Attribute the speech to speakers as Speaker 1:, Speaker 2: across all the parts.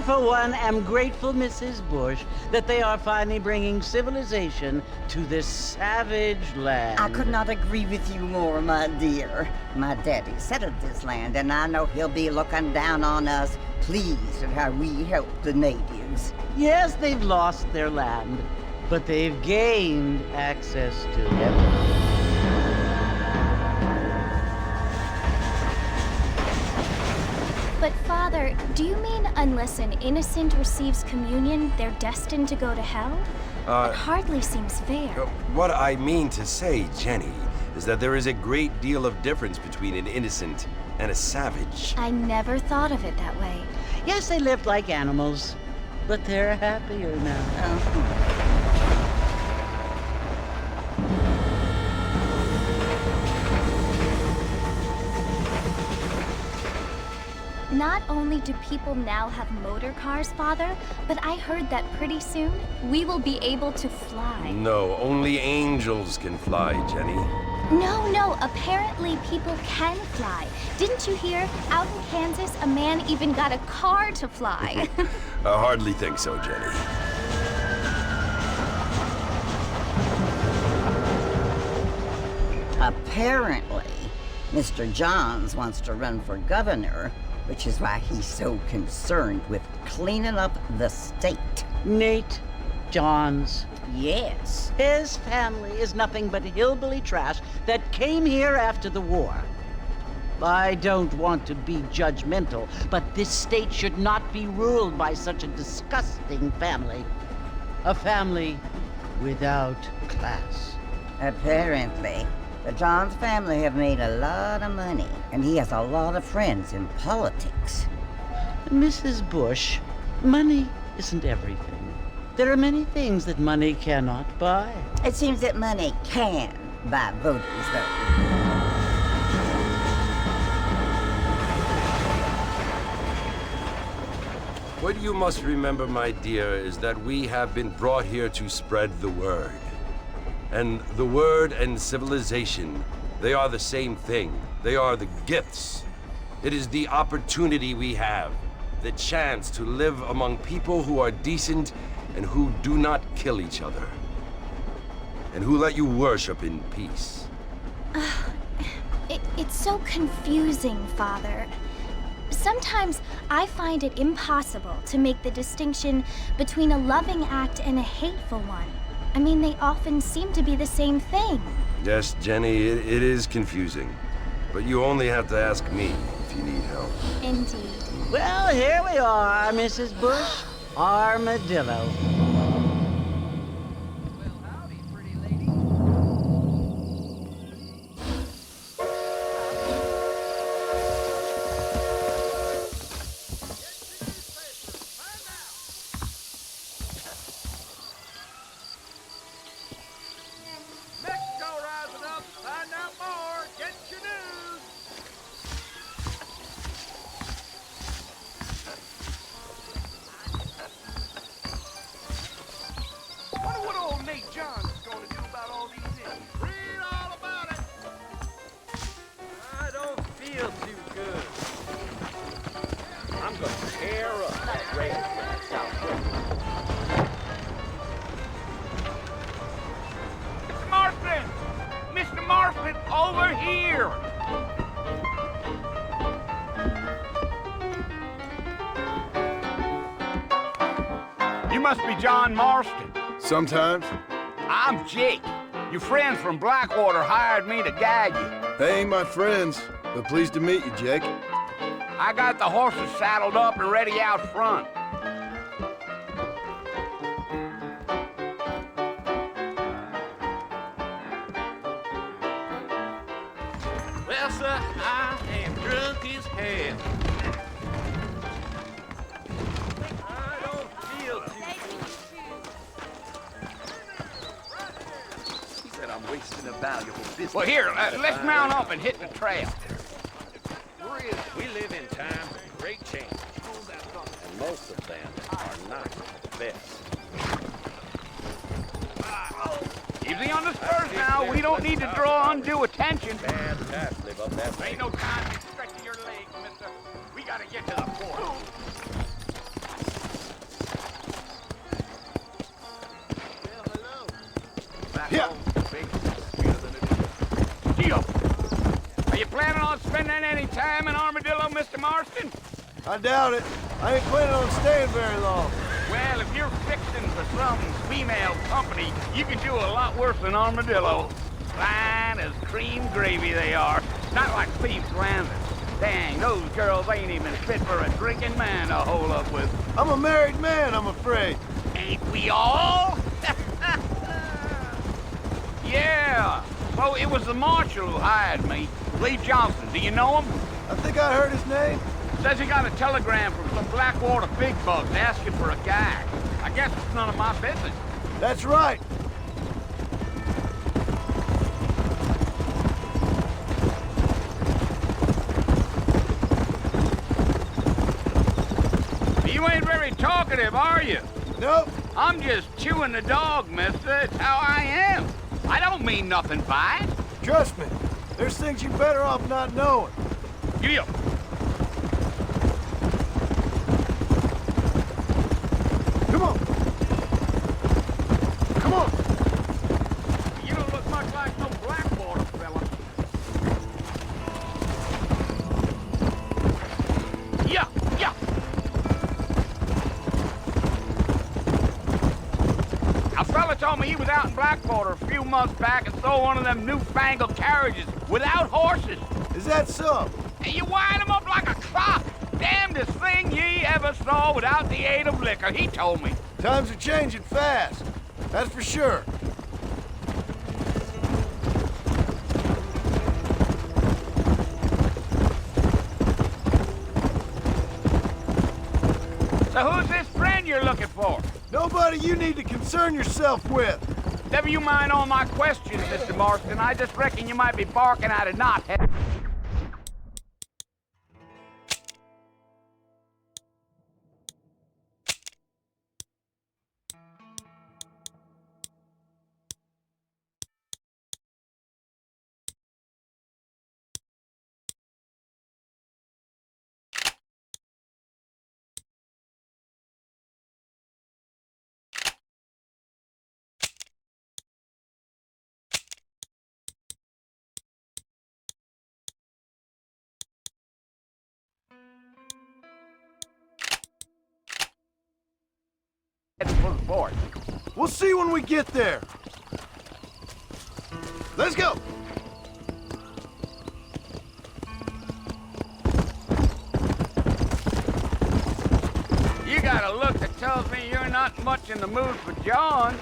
Speaker 1: I, for one, am grateful, Mrs. Bush, that they are finally bringing civilization to this savage land.
Speaker 2: I could not agree with you more, my dear. My daddy settled this land, and I know he'll be looking down on us, pleased at how we help the natives.
Speaker 1: Yes, they've lost their land, but they've gained access to heaven.
Speaker 3: But Father, do you mean unless an innocent receives communion, they're destined to go to hell? That hardly seems fair.
Speaker 4: What I mean to say, Jenny, is that there is a great deal of difference between an innocent and a savage.
Speaker 3: I never thought of it that way.
Speaker 1: Yes, they lived like animals, but they're happier now.
Speaker 3: Not only do people now have motor cars, Father, but I heard that pretty soon we will be able to fly.
Speaker 4: No, only angels can fly, Jenny.
Speaker 3: No, apparently people can fly. Didn't you hear? Out in Kansas, a man even got a car to fly.
Speaker 4: I hardly think so, Jenny.
Speaker 2: Apparently, Mr. Johns wants to run for governor, which is why he's so concerned with cleaning up the state.
Speaker 1: Nate Johns.
Speaker 2: Yes.
Speaker 1: His family is nothing but hillbilly trash that came here after the war. I don't want to be judgmental, but this state should not be ruled by such a disgusting family. A family without class.
Speaker 2: Apparently, the Johns family have made a lot of money, and he has a lot of friends in politics.
Speaker 1: Mrs. Bush, money isn't everything. There are many things that money cannot buy.
Speaker 2: It seems that money can buy voters, though.
Speaker 4: What you must remember, my dear, is that we have been brought here to spread the word. And the word and civilization, they are the same thing. They are the gifts. It is the opportunity we have, the chance to live among people who are decent and who do not kill each other, and who let you worship in peace.
Speaker 3: It's so confusing, Father. Sometimes I find it impossible to make the distinction between a loving act and a hateful one. I mean, they often seem to be the same thing.
Speaker 4: Yes, Jenny, it is confusing. But you only have to ask me if you need help.
Speaker 3: Indeed.
Speaker 1: Well, here we are, Mrs. Bush. Armadillo.
Speaker 5: Over here! You must be John Marston.
Speaker 6: Sometimes.
Speaker 5: I'm Jake. Your friends from Blackwater hired me to guide you.
Speaker 6: They ain't my friends, but pleased to meet you, Jake.
Speaker 5: I got the horses saddled up and ready out front.
Speaker 7: Well, sir, I am drunk as hell. I don't feel too good. He said I'm wasting a valuable business.
Speaker 5: Well, here, let's mount up and hit the trail.
Speaker 7: We live in times of great change, and most of them are not the best.
Speaker 5: Easy on the spurs now. We don't need to draw undue attention.
Speaker 7: Bad times live up that way.
Speaker 5: Ain't no time to stretch your legs, mister. We gotta get to the port. spending any time in Armadillo, Mr. Marston?
Speaker 6: I doubt it. I ain't planning on staying very long.
Speaker 5: Well, if you're fixing for some female company, you can do a lot worse than Armadillo. Fine as cream gravy they are. Not like Thieves Landing. Dang, those girls ain't even fit for a drinking man to hole up with.
Speaker 6: I'm a married man, I'm afraid.
Speaker 5: Ain't we all? Yeah. So it was the marshal who hired me. Lee Johnson. Do you know him?
Speaker 6: I think I heard his name.
Speaker 5: Says he got a telegram from some Blackwater big bugs asking for a guy. I guess it's none of my business.
Speaker 6: That's right.
Speaker 5: You ain't very talkative, are you?
Speaker 6: Nope.
Speaker 5: I'm just chewing the dog, mister. It's how I am. I don't mean nothing by it.
Speaker 6: Trust me. There's things you're better off not knowing.
Speaker 5: Giddy up.
Speaker 6: Come on. Come on.
Speaker 5: You don't look much like no Blackwater fella. Yeah, yeah. A fella told me he was out in Blackwater a few months back and saw one of them newfangled carriages without horses.
Speaker 6: Is that so?
Speaker 5: And you wind him up like a clock. Damnedest thing ye ever saw without the aid of liquor, he told me.
Speaker 6: Times are changing fast. That's for sure.
Speaker 5: So who's this friend you're looking for?
Speaker 6: Nobody you need to concern yourself with.
Speaker 5: Never you mind all my questions, Mr. Marston. I just reckon you might be barking at a knothead. Board.
Speaker 6: We'll see when we get there. Let's go.
Speaker 5: You got a look that tells me you're not much in the mood for John.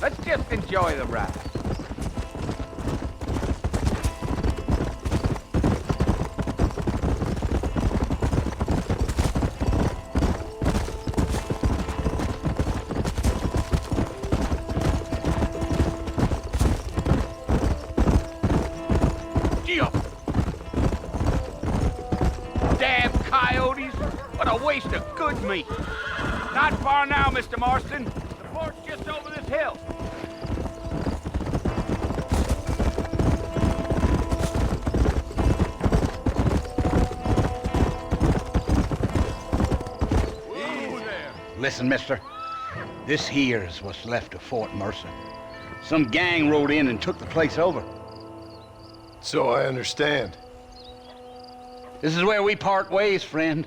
Speaker 5: Let's just enjoy the ride. Damn coyotes! What a waste of good meat. Not far now, Mr. Marston. The fort's just over this hill. Whoa there.
Speaker 8: Listen, mister. This here's what's left of Fort Mercer. Some gang rode in and took the place over.
Speaker 6: So I understand.
Speaker 8: This is where we part ways, friend.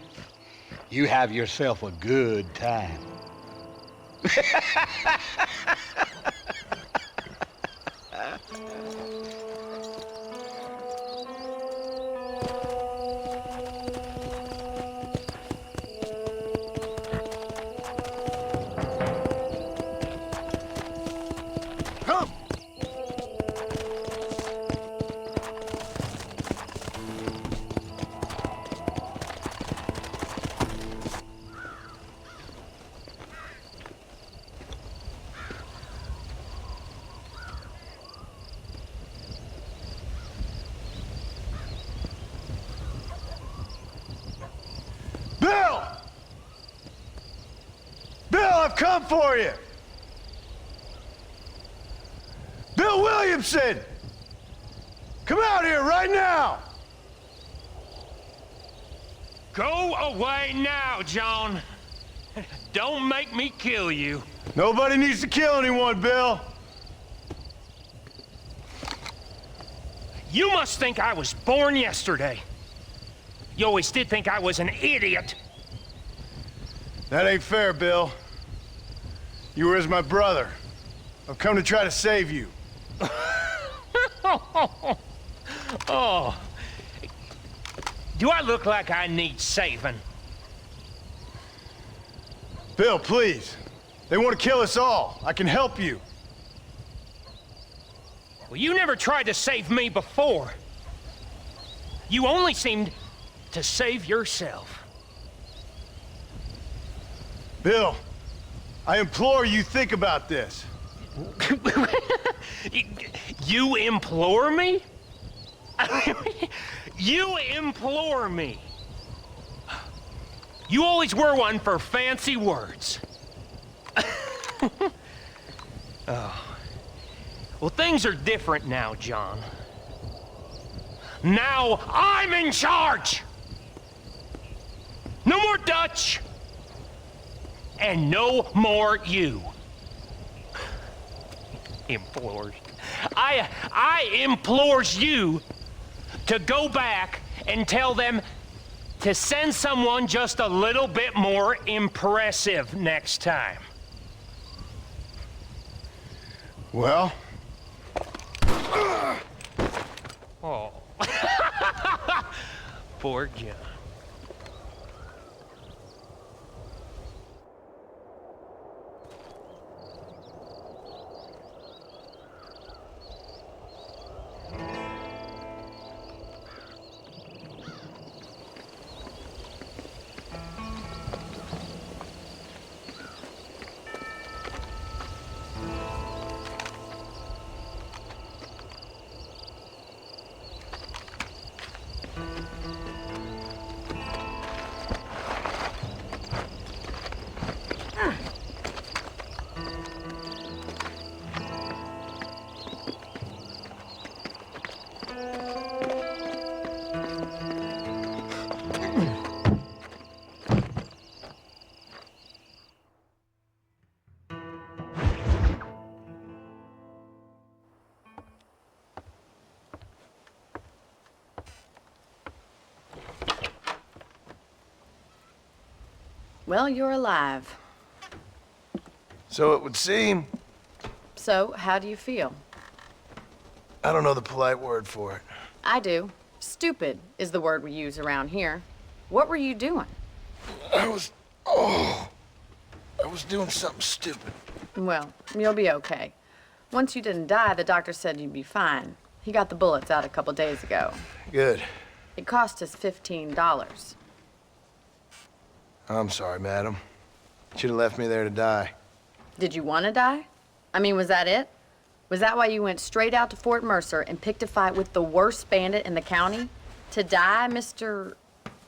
Speaker 8: You have yourself a good time.
Speaker 6: Come. Bill! Bill, I've come for you! Bill Williamson! Come out here right now!
Speaker 9: Go away now, John. Don't make me kill you.
Speaker 6: Nobody needs to kill anyone, Bill.
Speaker 9: You must think I was born yesterday. You always did think I was an idiot.
Speaker 6: That ain't fair, Bill. You were as my brother. I've come to try to save you.
Speaker 9: Oh. Do I look like I need saving?
Speaker 6: Bill, please. They want to kill us all. I can help you.
Speaker 9: Well, you never tried to save me before. You only seemed to save yourself.
Speaker 6: Bill, I implore you think about this.
Speaker 9: You implore me? You implore me. You always were one for fancy words. Oh. Well, things are different now, John. Now I'm in charge! No more Dutch! And no more you. Implores. I implores you to go back and tell them to send someone just a little bit more impressive next time.
Speaker 6: Well?
Speaker 9: Oh. Poor John.
Speaker 10: Well, you're alive.
Speaker 6: So it would seem.
Speaker 10: So, how do you feel?
Speaker 6: I don't know the polite word for it.
Speaker 10: I do. Stupid is the word we use around here. What were you doing?
Speaker 6: I was doing something stupid.
Speaker 10: Well, you'll be okay. Once you didn't die, the doctor said you'd be fine. He got the bullets out a couple days ago.
Speaker 6: Good.
Speaker 10: It cost us $15.
Speaker 6: I'm sorry, madam. Should have left me there to die.
Speaker 10: Did you want to die? I mean, was that it? Was that why you went straight out to Fort Mercer and picked a fight with the worst bandit in the county? To die, Mr.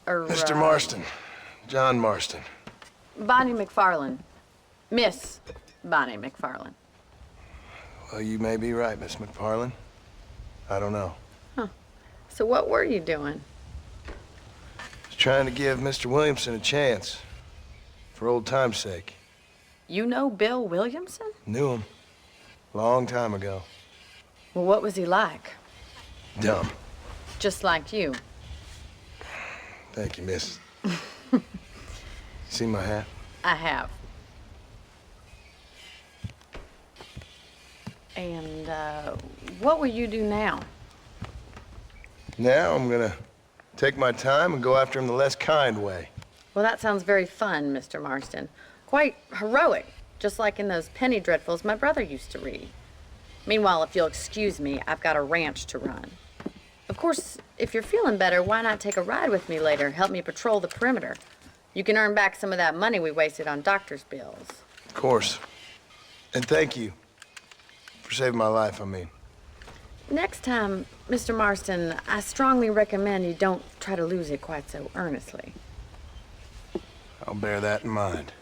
Speaker 6: Mr. Marston. John Marston.
Speaker 10: Bonnie McFarlane. Miss Bonnie McFarlane.
Speaker 6: Well, you may be right, Miss McFarlane. I don't know.
Speaker 10: Huh. So what were you doing?
Speaker 6: Trying to give Mr. Williamson a chance. For old time's sake.
Speaker 10: You know Bill Williamson?
Speaker 6: Knew him. Long time ago.
Speaker 10: Well, what was he like?
Speaker 6: Dumb.
Speaker 10: Just like you.
Speaker 6: Thank you, miss. See my hat?
Speaker 10: I have. And, what will you do now?
Speaker 6: Now I'm gonna take my time and go after him the less kind way.
Speaker 10: Well, that sounds very fun, Mr. Marston. Quite heroic, just like in those penny dreadfuls my brother used to read. Meanwhile, if you'll excuse me, I've got a ranch to run. Of course, if you're feeling better, why not take a ride with me later? Help me patrol the perimeter. You can earn back some of that money we wasted on doctor's bills.
Speaker 6: Of course. And thank you. For saving my life, I mean.
Speaker 10: Next time, Mr. Marston, I strongly recommend you don't try to lose it quite so earnestly.
Speaker 6: I'll bear that in mind.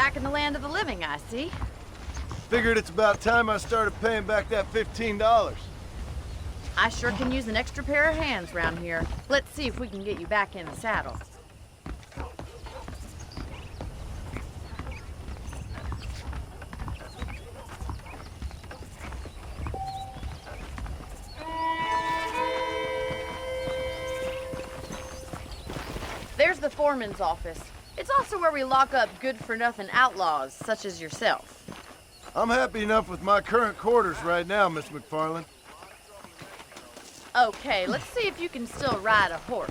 Speaker 10: back in the land of the living, I see.
Speaker 6: Figured it's about time I started paying back that $15.
Speaker 10: I sure can use an extra pair of hands round here. Let's see if we can get you back in the saddle. There's the foreman's office. It's also where we lock up good-for-nothing outlaws, such as yourself.
Speaker 6: I'm happy enough with my current quarters right now, Miss McFarland.
Speaker 10: Okay, let's see if you can still ride a horse.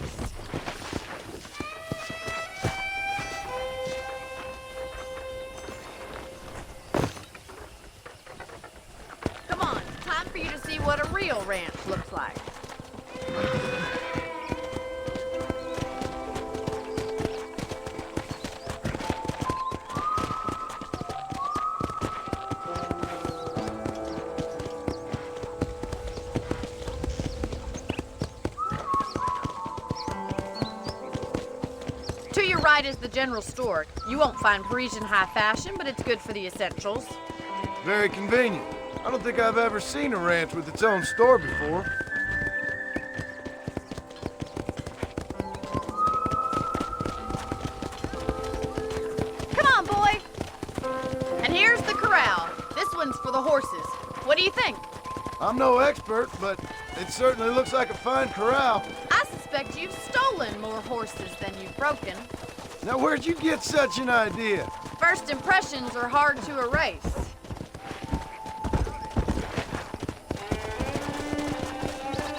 Speaker 10: Come on, time for you to see what a real ranch looks like. To your right is the general store. You won't find Parisian high fashion, but it's good for the essentials.
Speaker 6: Very convenient. I don't think I've ever seen a ranch with its own store before.
Speaker 10: Come on, boy. And here's the corral. This one's for the horses. What do you think?
Speaker 6: I'm no expert, but it certainly looks like a fine corral.
Speaker 10: I suspect you've stolen more horses than you've broken.
Speaker 6: Now, where'd you get such an idea?
Speaker 10: First impressions are hard to erase.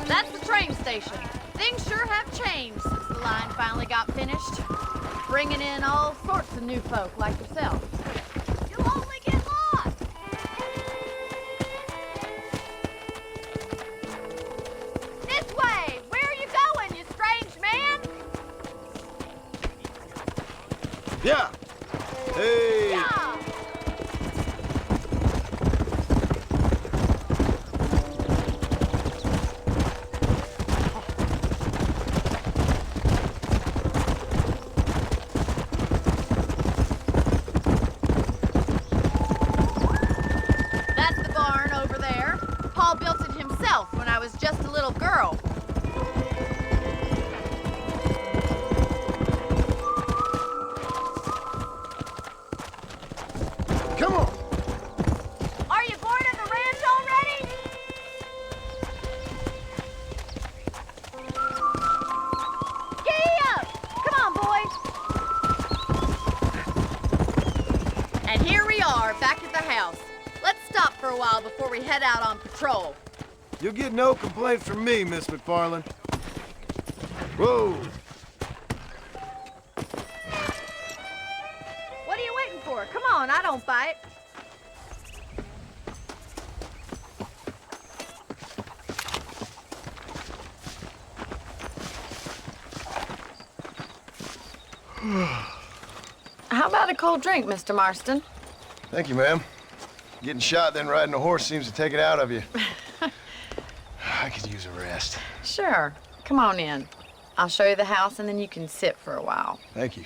Speaker 10: That's the train station. Things sure have changed since the line finally got finished. Bringing in all sorts of new folk like yourself. You'll only get lost! This way! Where are you going, you strange man?
Speaker 6: Yeah. Hey.
Speaker 10: Yeah! That's the barn over there. Paul built it himself when I was just a little girl.
Speaker 6: Come on.
Speaker 10: Are you bored of the ranch already? Giddy up! Come on, boys. And here we are, back at the house. Let's stop for a while before we head out on patrol.
Speaker 6: You'll get no complaints from me, Miss McFarland. Whoa.
Speaker 10: What are you waiting for? Come on, I don't bite. How about a cold drink, Mr. Marston?
Speaker 6: Thank you, ma'am. Getting shot, then riding a horse seems to take it out of you. I could use a rest.
Speaker 10: Sure. Come on in. I'll show you the house, and then you can sit for a while.
Speaker 6: Thank you.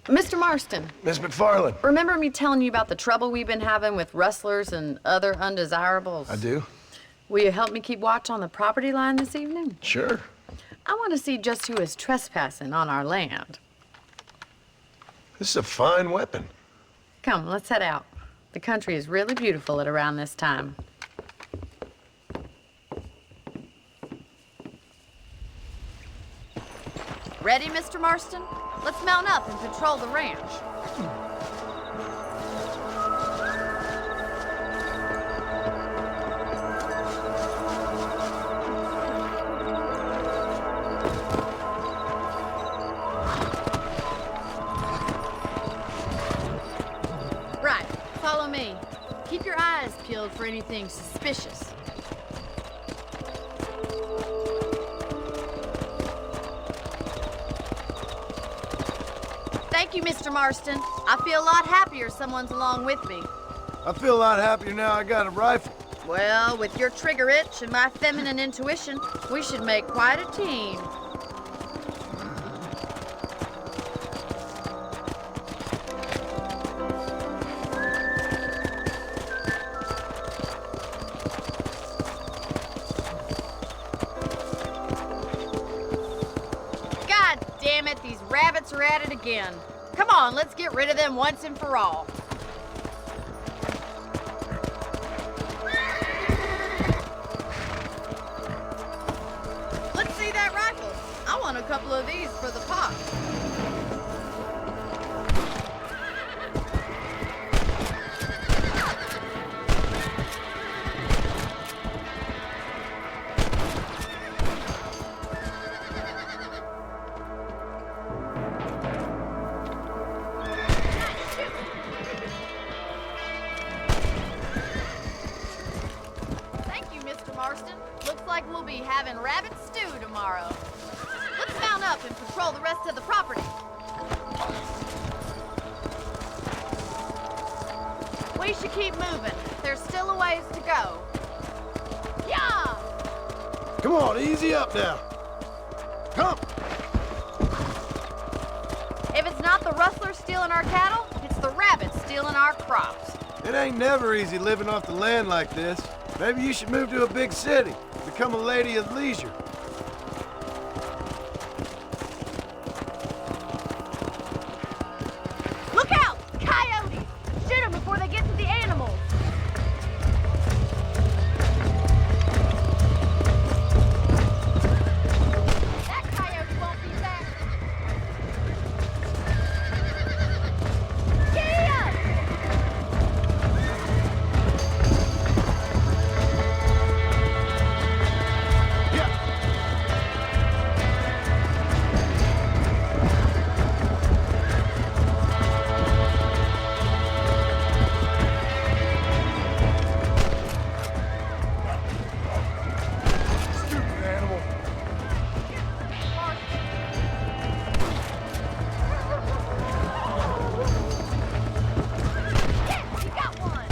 Speaker 10: Mr. Marston,
Speaker 6: Miss McFarland.
Speaker 10: remember me telling you about the trouble we've been having with rustlers and other undesirables?
Speaker 6: I do.
Speaker 10: Will you help me keep watch on the property line this evening?
Speaker 6: Sure.
Speaker 10: I want to see just who is trespassing on our land.
Speaker 6: This is a fine weapon.
Speaker 10: Come, let's head out. The country is really beautiful at around this time. Ready, Mr. Marston? Let's mount up and patrol the ranch. Right, follow me. Keep your eyes peeled for anything suspicious. Thank you, Mr. Marston. I feel a lot happier someone's along with me.
Speaker 6: I feel a lot happier now I got a rifle.
Speaker 10: Well, with your trigger itch and my feminine intuition, we should make quite a team. God damn it, these rabbits are at it again. Come on, let's get rid of them once and for all. Let's see that rifle. I want a couple of these for the pop. Thank you, Mr. Marston. Looks like we'll be having rabbit stew tomorrow. Let's mount up and patrol the rest of the property. We should keep moving. There's still a ways to go. Yeah!
Speaker 6: Come on, easy up now. Come!
Speaker 10: If it's not the rustlers stealing our cattle, it's the rabbits stealing our crops.
Speaker 6: It ain't never easy living off the land like this. Maybe you should move to a big city. Become a lady of leisure.
Speaker 10: Look out! Coyotes! Shoot them before they get to the animals. That coyote won't be back. Yeah!
Speaker 6: Stupid animal.
Speaker 10: Yes, you got one!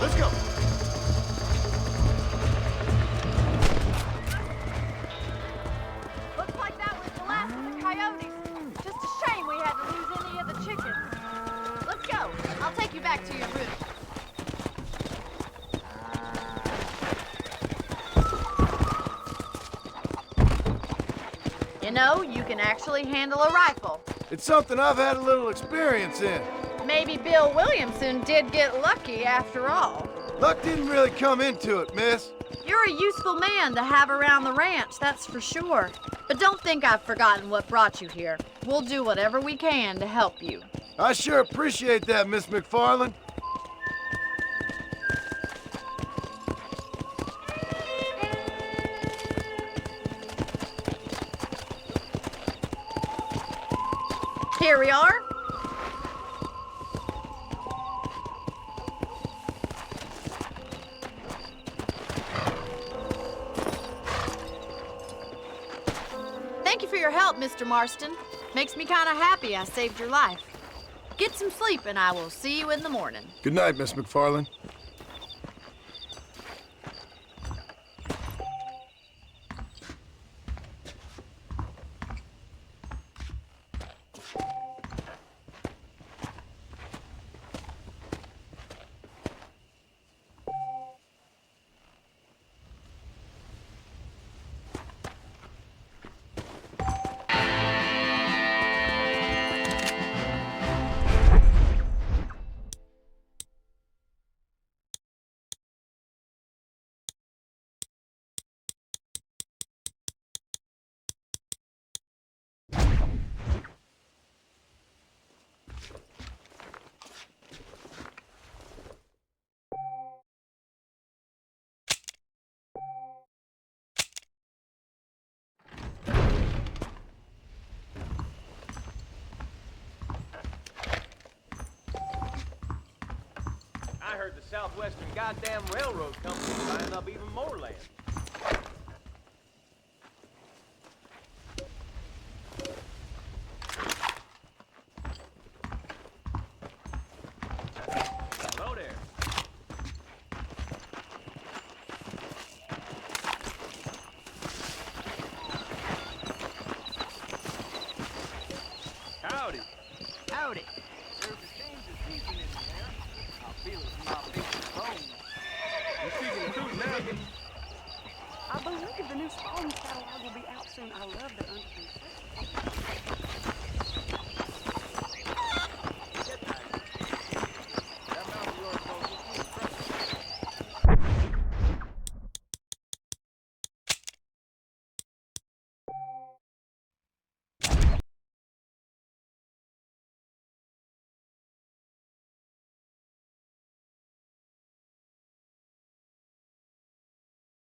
Speaker 6: Let's go.
Speaker 10: Looks like that was the last of the coyotes. Just a shame we had to lose any of the chickens. Let's go. I'll take you back to your room. You know, you can actually handle a rifle.
Speaker 6: It's something I've had a little experience in.
Speaker 10: Maybe Bill Williamson did get lucky after all.
Speaker 6: Luck didn't really come into it, miss.
Speaker 10: You're a useful man to have around the ranch, that's for sure. But don't think I've forgotten what brought you here. We'll do whatever we can to help you.
Speaker 6: I sure appreciate that, Miss McFarland.
Speaker 10: Here we are. Thank you for your help, Mr. Marston. Makes me kind of happy I saved your life. Get some sleep and I will see you in the morning.
Speaker 6: Good night, Miss McFarland.
Speaker 11: I heard the Southwestern goddamn Railroad Company buying up even more land.
Speaker 12: my favorite phones.
Speaker 11: You speaking the truth now.
Speaker 12: I believe the new Spalding catalog will be out soon. I love the under